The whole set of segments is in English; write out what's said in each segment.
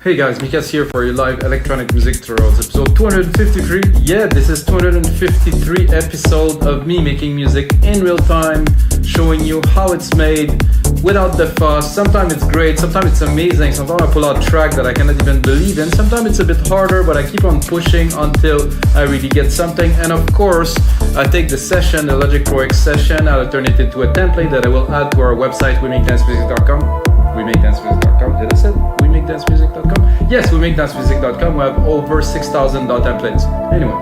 Hey guys, Mikas here for your live electronic music tutorials, episode 253. Yeah, this is 253 episode of me making music in real time, showing you how it's made without the fuss. Sometimes it's great, sometimes it's amazing, sometimes I pull out track that I cannot even believe in. Sometimes it's a bit harder, but I keep on pushing until I really get something. And of course, I take the session, the Logic Pro X session, I'll turn it into a template that I will add to our website, wemakedancemusic.com. wemakedancemusic.com. Did I say wemakedancemusic.com? Yes, wemakedancemusic.com. We have over 6,000 templates. Anyway,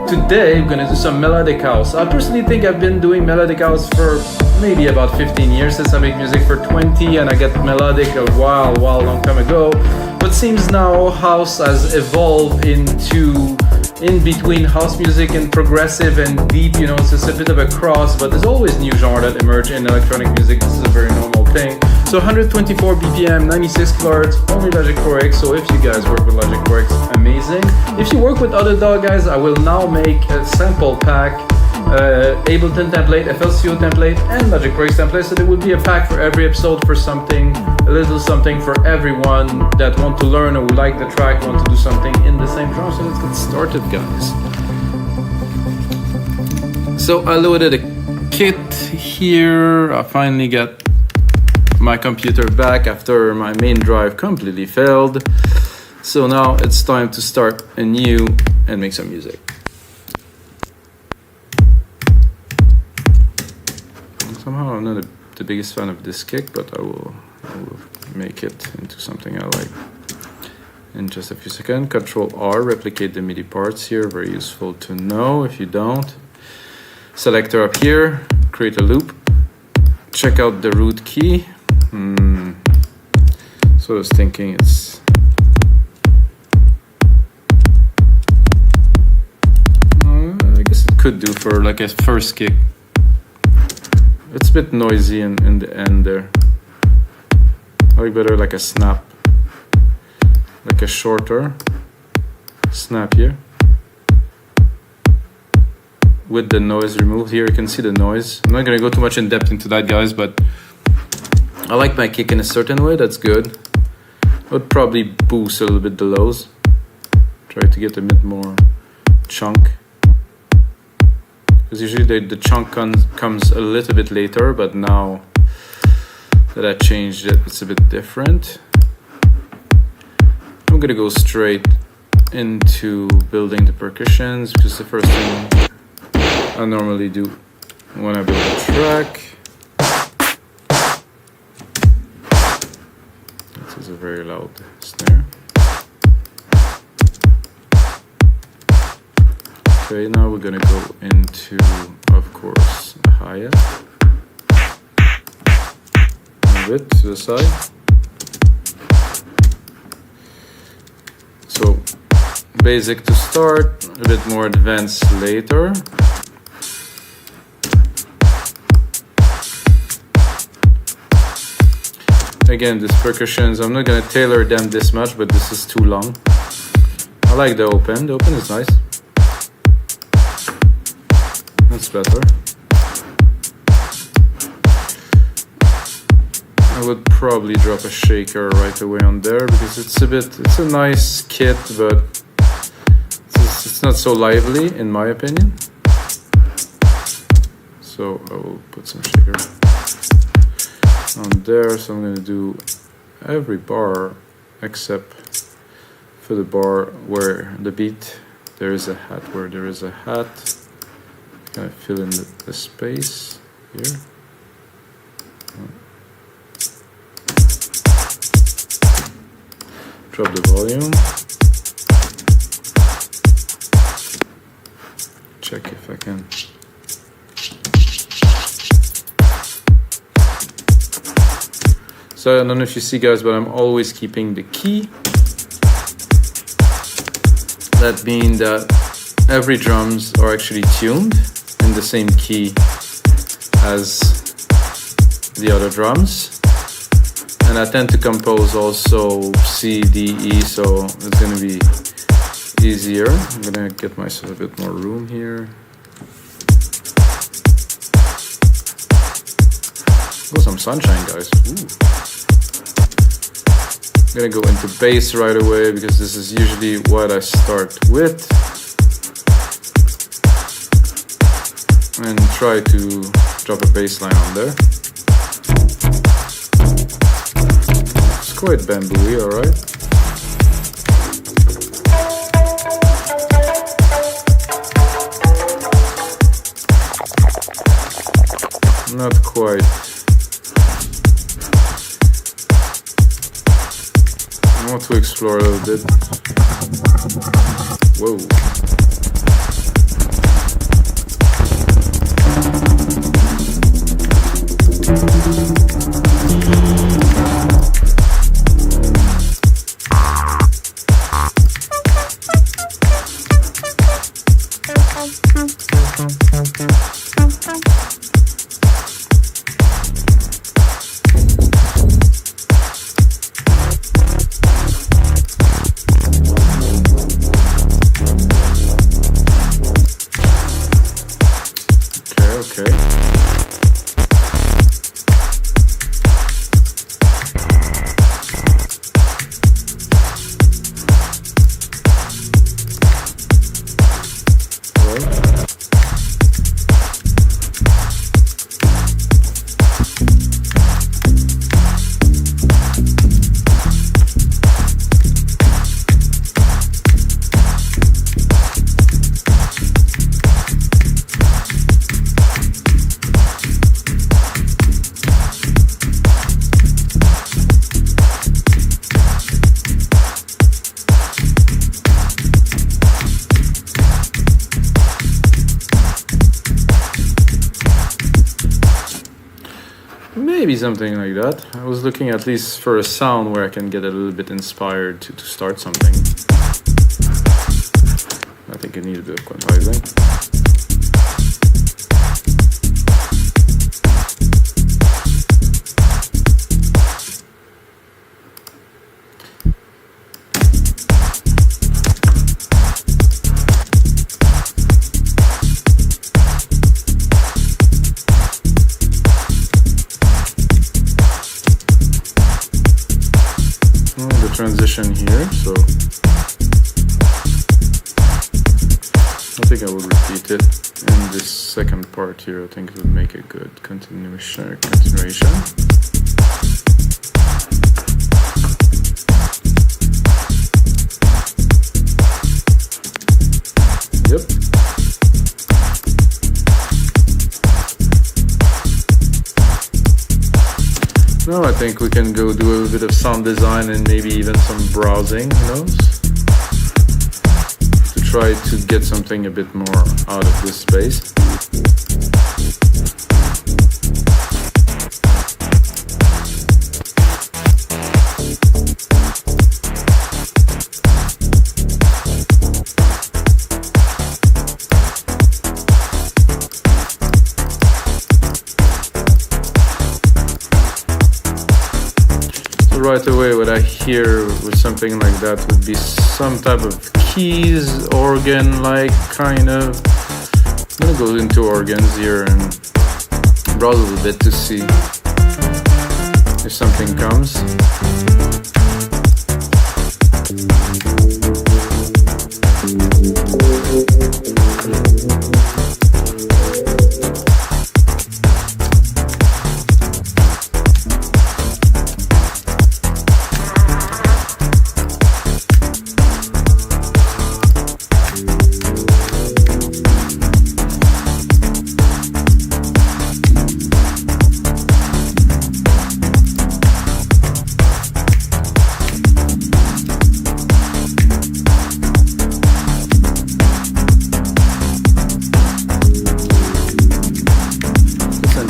today we're gonna do some melodic house. I personally think I've been doing melodic house for maybe about 15 years since I make music for 20, and I got melodic a long time ago. But seems now house has evolved into in between house music and progressive and deep, you know, so it's a bit of a cross, but there's always new genre that emerge in electronic music. This is a very normal thing. So 124 BPM, 96 kHz, only Logic Pro X. So if you guys work with Logic Pro X, amazing. If you work with other DAW guys, I will now make a sample pack, Ableton template, FLCO template, and Logic Pro X template. So there will be a pack for every episode for something, a little something for everyone that want to learn or like the track, want to do something in the same genre. So let's get started, guys. So I loaded a kit here. I finally got my computer back after my main drive completely failed. So now it's time to start anew and make some music. Somehow I'm not the biggest fan of this kick, but I will make it into something I like in just a few seconds. Control R, replicate the MIDI parts here, very useful to know if you don't. Selector up here, create a loop, check out the root key. So I was thinking it's I guess it could do for like a first kick. It's a bit noisy in the end there. I like better like a snap, like a shorter snap here with the noise removed. Here you can see the noise. I'm not gonna go too much in depth into that, guys, but I like my kick in a certain way. That's good. I would probably boost a little bit the lows. Try to get a bit more chunk. Because usually the chunk comes a little bit later, but now that I changed it, it's a bit different. I'm gonna go straight into building the percussions, because the first thing I normally do when I build a track. This is a very loud snare. Okay, now we're gonna go into, of course, a hi-hat. Move it to the side. So, basic to start, a bit more advanced later. Again, these percussions, I'm not gonna tailor them this much, but this is too long. I like the open. The open is nice. That's better. I would probably drop a shaker right away on there because it's a nice kit, but it's not so lively in my opinion. So I will put some shaker on there. So I'm going to do every bar except for the bar where the beat there is a hat, where there is a hat. Kind of fill in the space here. Drop the volume. Check if I can. So I don't know if you see, guys, but I'm always keeping the key. That means that every drums are actually tuned in the same key as the other drums, and I tend to compose also C, D, E, so it's going to be easier. I'm going to get myself a bit more room here. Oh, some sunshine, guys. Ooh. I'm gonna go into bass right away because this is usually what I start with. And try to drop a bass line on there. It's quite bamboo-y, alright. Not quite. I want to explore a little bit. Whoa. Maybe something like that. I was looking at least for a sound where I can get a little bit inspired to start something. I think it needs a bit of quantizing. Transition here, so I think I will repeat it. And this second part here, I think it would make a good continuation. Yep. Now I think we can go do a little bit of sound design and maybe even some browsing, who knows? To try to get something a bit more out of this space. Right away, what I hear with something like that would be some type of keys, organ-like kind of. I'm gonna go into organs here and browse a little bit to see if something comes.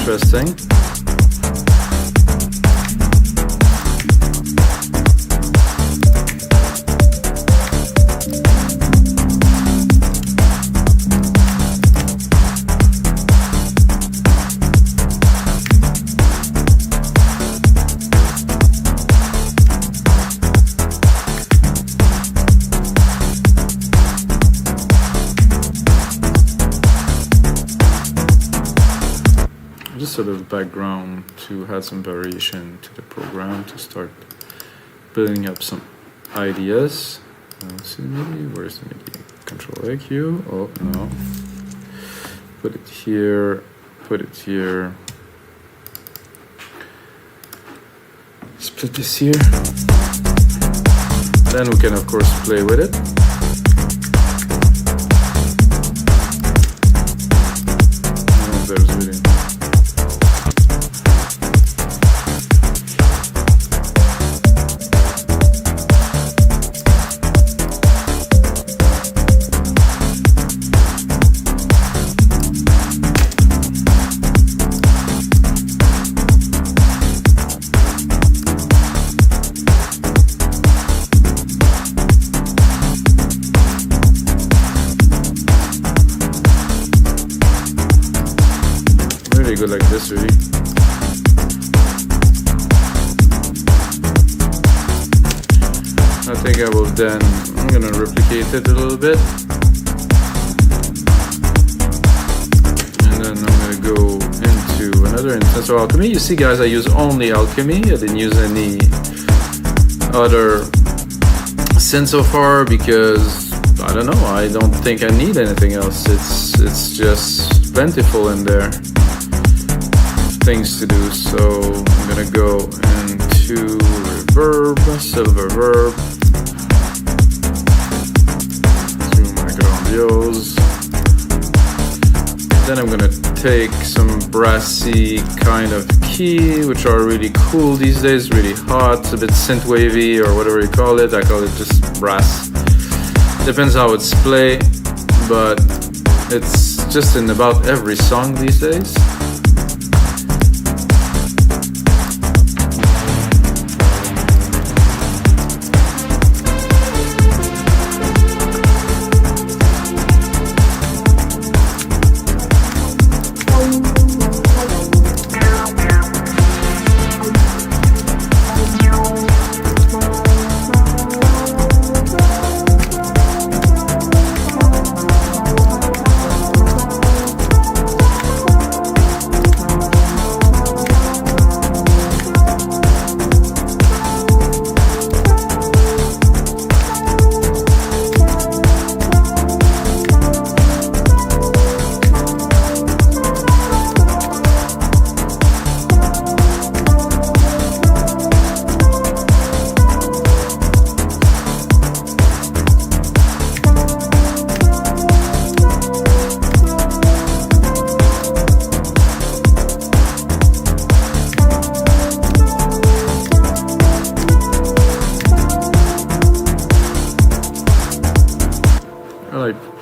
Interesting. Just sort of background to add some variation to the program to start building up some ideas. Let's see MIDI. Where's the MIDI? Control AQ. Oh no. Put it here. Put it here. Split this here. Then we can of course play with it. Oh, there's MIDI. Go like this really. I think I will then, I'm gonna replicate it a little bit. And then I'm gonna go into another instance of Alchemy. You see guys, I use only Alchemy. I didn't use any other synth so far because, I don't know, I don't think I need anything else. It's just plentiful in there. Things to do, so I'm gonna go into reverb, silver reverb, to my grandiose. Then I'm gonna take some brassy kind of key, which are really cool these days, really hot, a bit synth wavy or whatever you call it. I call it just brass. Depends how it's played, but it's just in about every song these days.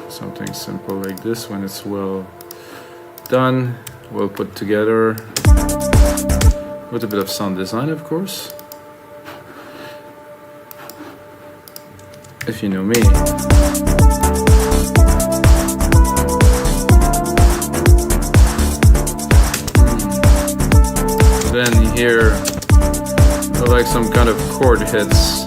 Something simple like this when it's well done, well put together, with a bit of sound design, of course, if you know me. Then here, like some kind of chord hits.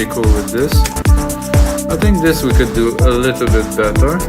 pretty cool with this. I think this we could do a little bit better.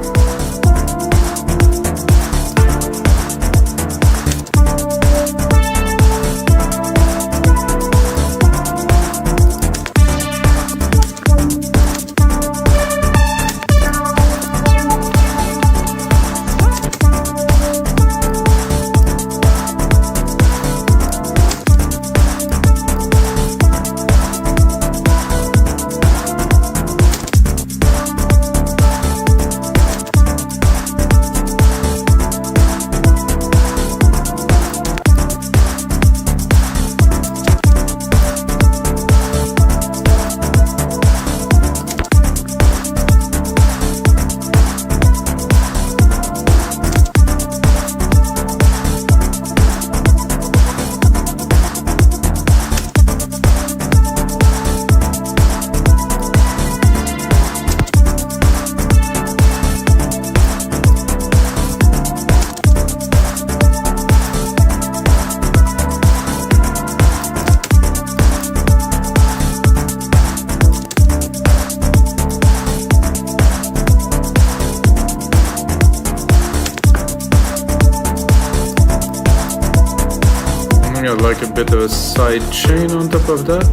Like a bit of a side chain on top of that.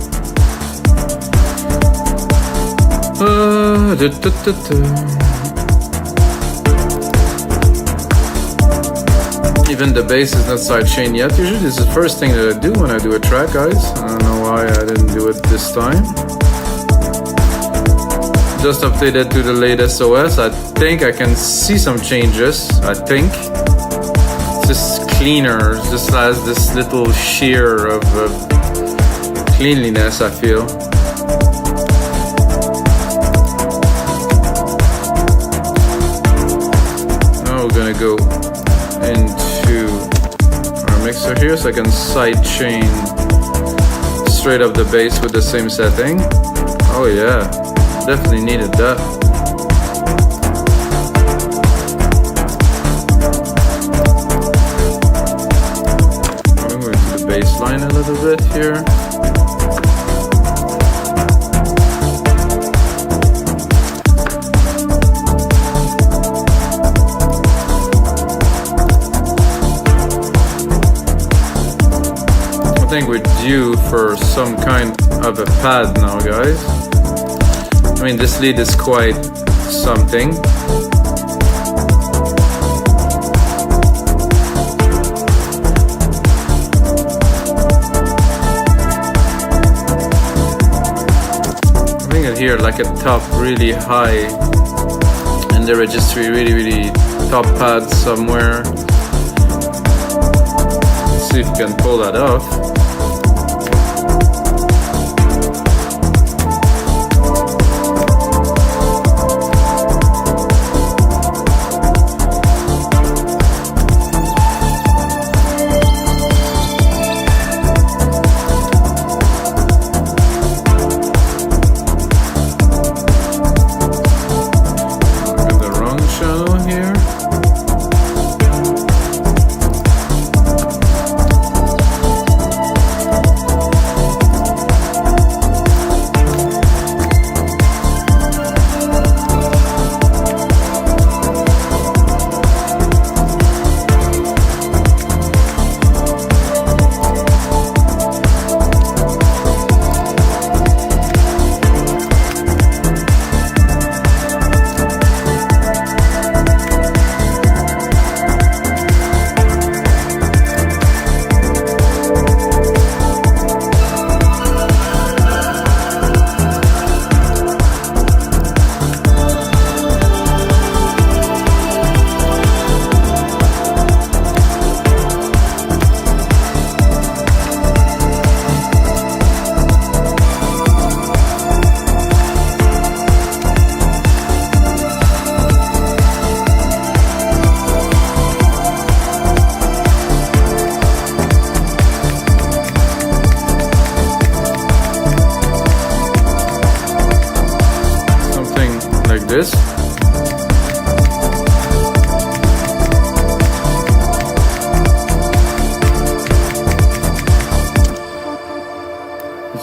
Even the bass is not side chain yet. Usually this is the first thing that I do when I do a track, guys. I don't know why I didn't do it this time. Just updated to the latest OS. I think I can see some changes. I think. Just cleaner, just has this little sheer of cleanliness, I feel. Now we're gonna go into our mixer here so I can side chain straight up the bass with the same setting. Oh yeah, definitely needed that. Bassline a little bit here. I think we're due for some kind of a pad now, guys. I mean, this lead is quite something. Here, like a top really high, and the registry really top pad somewhere. Let's see if we can pull that off.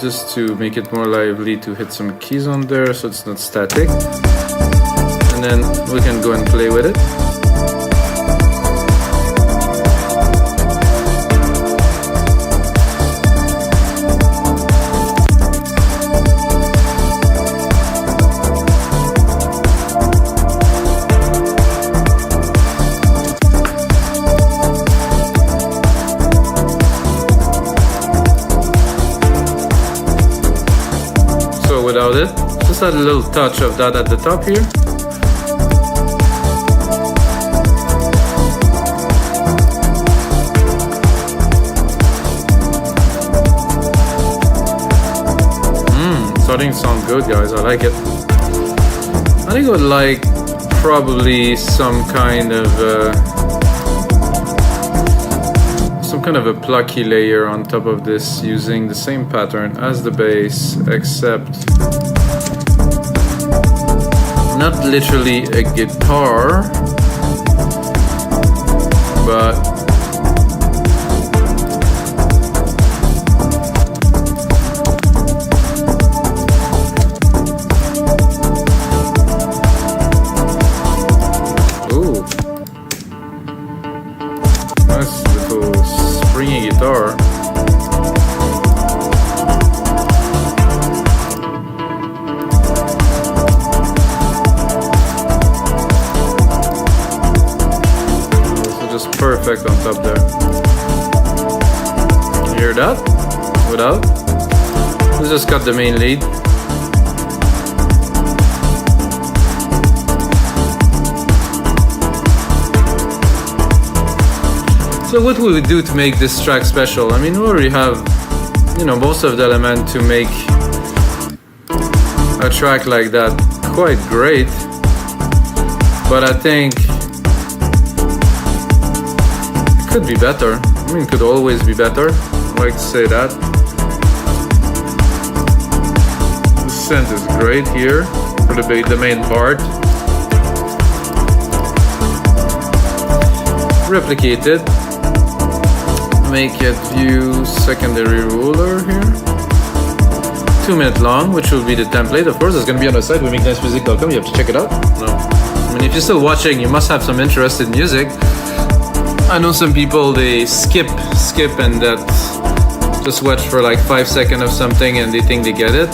just to make it more lively, to hit some keys on there so it's not static. And then we can go and play with it. Without it, just add a little touch of that at the top here. Starting to sound good, guys. I like it. I think I would like probably some kind of a plucky layer on top of this, using the same pattern as the bass, except not literally a guitar, but stringy guitar. So just perfect on top there. You hear that? Without? Let's just cut the main lead. So what will we do to make this track special? I mean, we already have, most of the element to make a track like that quite great. But I think it could be better. I mean, it could always be better. I like to say that. The synth is great here for the main part. Replicate it. Make it view secondary ruler here. 2 minutes long, which will be the template. Of course, it's going to be on the site, wemakenicmusic.com. You have to check it out. No. I mean, if you're still watching, you must have some interest in music. I know some people, they skip and that just watch for like 5 seconds of something and they think they get it.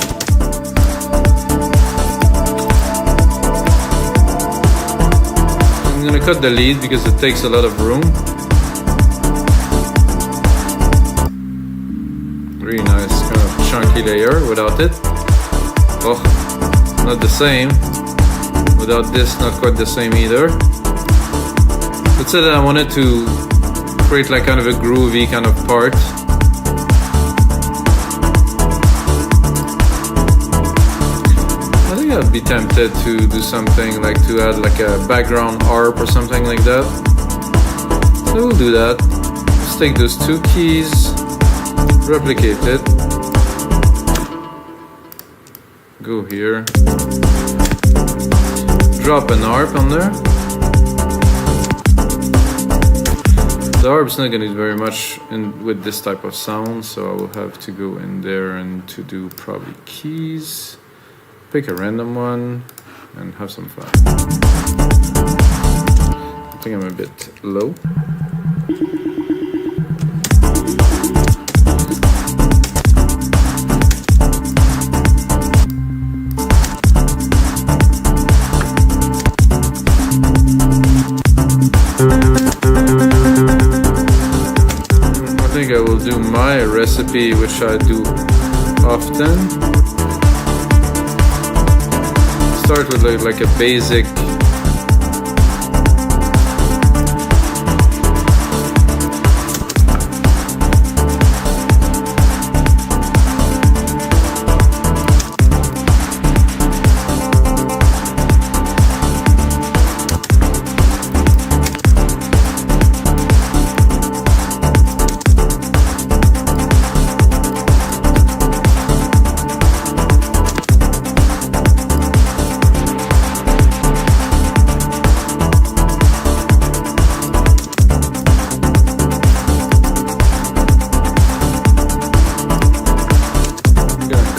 I'm going to cut the lead because it takes a lot of room. Really nice, kind of chunky layer without it. Oh, not the same. Without this, not quite the same either. Let's say that I wanted to create like kind of a groovy kind of part. I think I'd be tempted to do something like to add like a background harp or something like that. So we'll do that. Let's take those 2 keys. Replicate it. Go here. Drop an harp on there. The harp's not gonna do very much with this type of sound, so I will have to go in there and to do probably keys. Pick a random one and have some fun. I think I'm a bit low. I will do my recipe, which I do often. Start with like a basic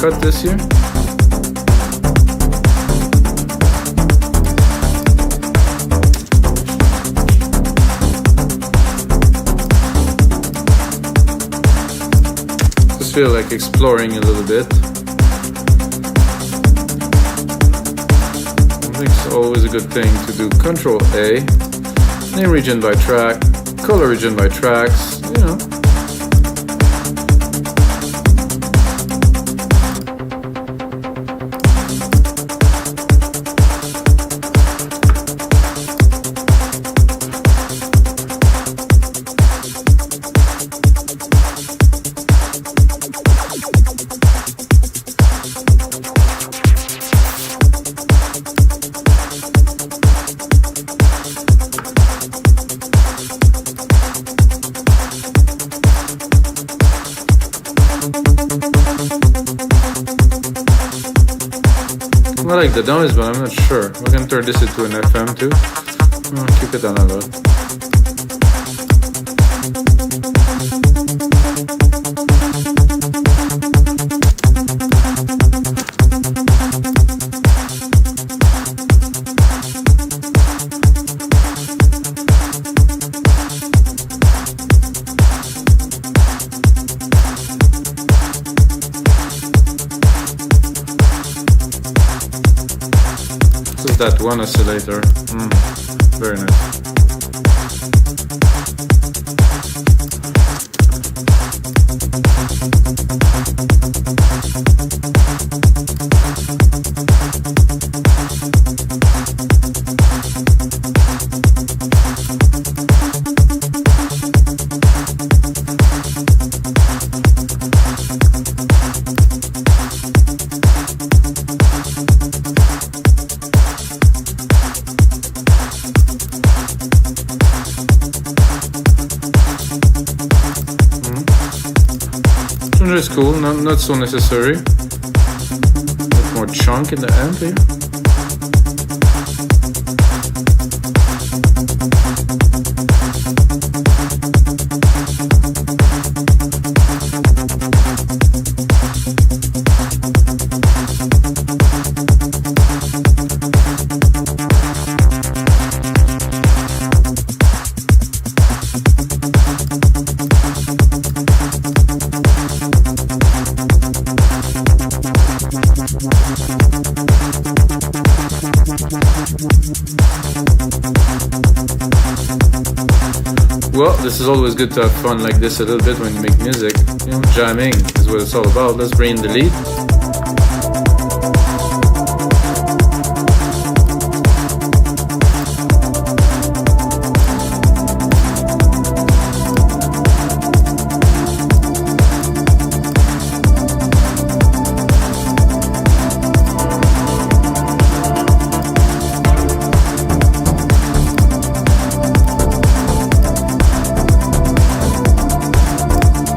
cut this here. Just feel like exploring a little bit. I think it's always a good thing to do Control A, name region by track, color region by tracks, you know. I like the noise, but I'm not sure. We can turn this into an FM too. I'll keep it analog. That one oscillator. Very nice. Is cool, not so necessary. A bit more chunk in the amp here. Well, this is always good to have fun like this a little bit when you make music. You know, jamming is what it's all about. Let's bring in the lead.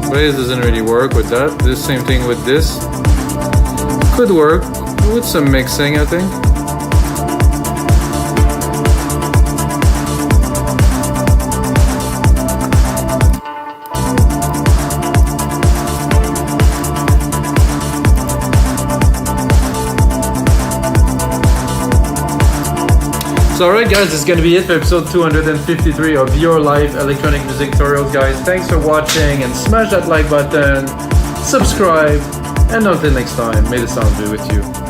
Bass doesn't really work with that. The same thing with this. Could work with some mixing, I think. So alright guys, this is going to be it for episode 253 of Your Life Electronic Music Tutorials, guys. Thanks for watching, and smash that like button, subscribe, and until next time, may the sound be with you.